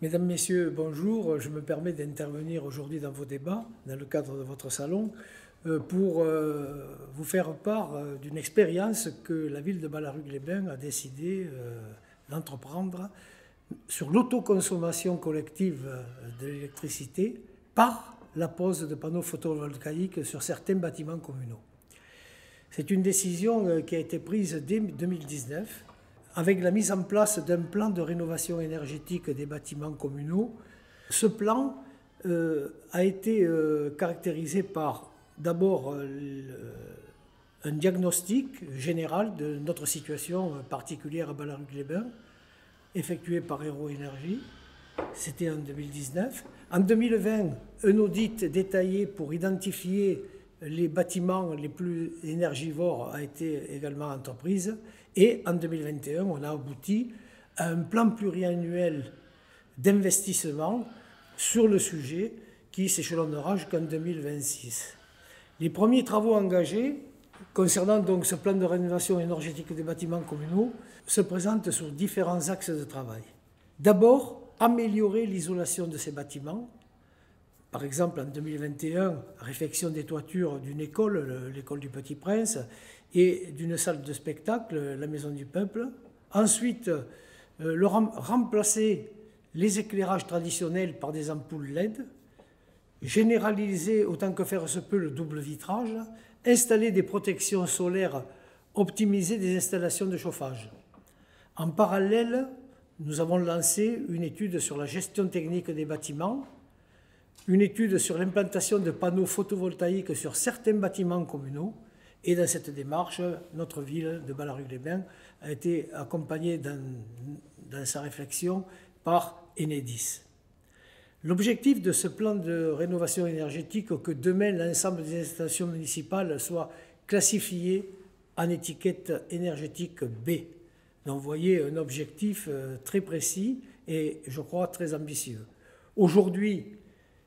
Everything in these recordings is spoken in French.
Mesdames, Messieurs, bonjour. Je me permets d'intervenir aujourd'hui dans vos débats, dans le cadre de votre salon, pour vous faire part d'une expérience que la ville de Ballaruc-les-Bains a décidé d'entreprendre sur l'autoconsommation collective de l'électricité par la pose de panneaux photovoltaïques sur certains bâtiments communaux. C'est une décision qui a été prise dès 2019 avec la mise en place d'un plan de rénovation énergétique des bâtiments communaux. Ce plan a été caractérisé par d'abord un diagnostic général de notre situation particulière à Ballaruc-les-Bains, effectué par Hero Énergie. C'était en 2019. En 2020, un audit détaillé pour identifier les bâtiments les plus énergivores a été également entrepris. Et en 2021, on a abouti à un plan pluriannuel d'investissement sur le sujet qui s'échelonnera jusqu'en 2026. Les premiers travaux engagés concernant donc ce plan de rénovation énergétique des bâtiments communaux se présentent sur différents axes de travail. D'abord, améliorer l'isolation de ces bâtiments. Par exemple, en 2021, réfection des toitures d'une école, l'école du Petit Prince, et d'une salle de spectacle, la Maison du Peuple. Ensuite, remplacer les éclairages traditionnels par des ampoules LED, généraliser autant que faire se peut le double vitrage, installer des protections solaires, optimiser des installations de chauffage. En parallèle, nous avons lancé une étude sur la gestion technique des bâtiments, une étude sur l'implantation de panneaux photovoltaïques sur certains bâtiments communaux. Et dans cette démarche, notre ville de Ballaruc-les-Bains a été accompagnée dans sa réflexion par Enedis. L'objectif de ce plan de rénovation énergétique est que demain, l'ensemble des installations municipales soient classifiées en étiquette énergétique B. Donc vous voyez un objectif très précis et je crois très ambitieux. Aujourd'hui,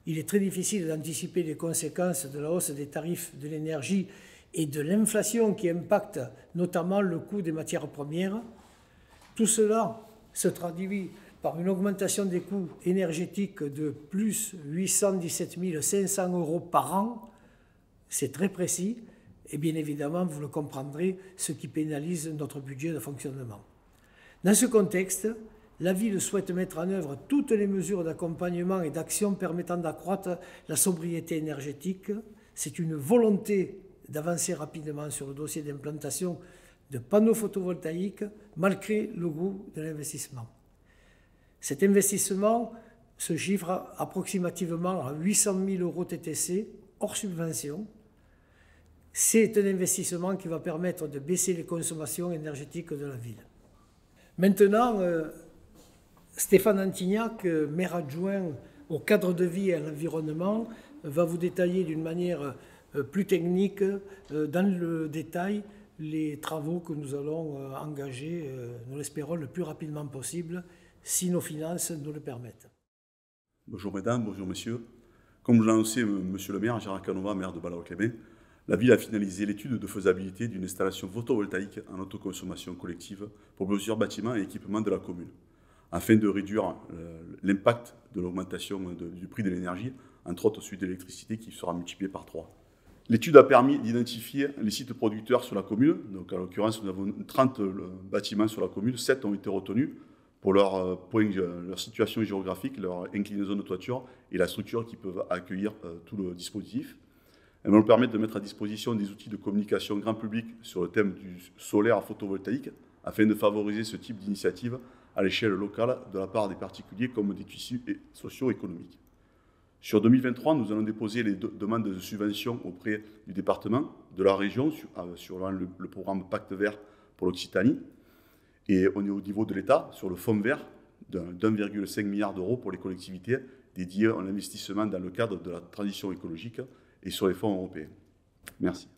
il est très difficile d'anticiper les conséquences de la hausse des tarifs de l'énergie et de l'inflation qui impacte notamment le coût des matières premières. Tout cela se traduit par une augmentation des coûts énergétiques de plus 817 500 € par an. C'est très précis et bien évidemment, vous le comprendrez, ce qui pénalise notre budget de fonctionnement. Dans ce contexte, la ville souhaite mettre en œuvre toutes les mesures d'accompagnement et d'action permettant d'accroître la sobriété énergétique. C'est une volonté d'avancer rapidement sur le dossier d'implantation de panneaux photovoltaïques malgré le coût de l'investissement. Cet investissement se chiffre approximativement à 800 000 € TTC hors subvention. C'est un investissement qui va permettre de baisser les consommations énergétiques de la ville. Maintenant, Stéphane Antignac, maire adjoint au cadre de vie et à l'environnement, va vous détailler d'une manière plus technique, dans le détail, les travaux que nous allons engager, nous l'espérons, le plus rapidement possible, si nos finances nous le permettent. Bonjour mesdames, bonjour messieurs. Comme l'a annoncé monsieur le maire, Gérard Canova, maire de Ballaruc-les-Bains, la ville a finalisé l'étude de faisabilité d'une installation photovoltaïque en autoconsommation collective pour plusieurs bâtiments et équipements de la commune, afin de réduire l'impact de l'augmentation du prix de l'énergie, entre autres celui de l'électricité qui sera multiplié par 3. L'étude a permis d'identifier les sites producteurs sur la commune. Donc, en l'occurrence, nous avons 30 bâtiments sur la commune, 7 ont été retenus pour leur situation géographique, leur inclinaison de toiture et la structure qui peuvent accueillir tout le dispositif. Elles vont nous permettre de mettre à disposition des outils de communication grand public sur le thème du solaire photovoltaïque afin de favoriser ce type d'initiative à l'échelle locale de la part des particuliers comme des tissus socio-économiques. Sur 2023, nous allons déposer les demandes de subvention auprès du département, de la région, sur le programme Pacte Vert pour l'Occitanie. Et on est au niveau de l'État, sur le fonds vert, d'1,5 milliard € pour les collectivités dédiées à l'investissement dans le cadre de la transition écologique et sur les fonds européens. Merci.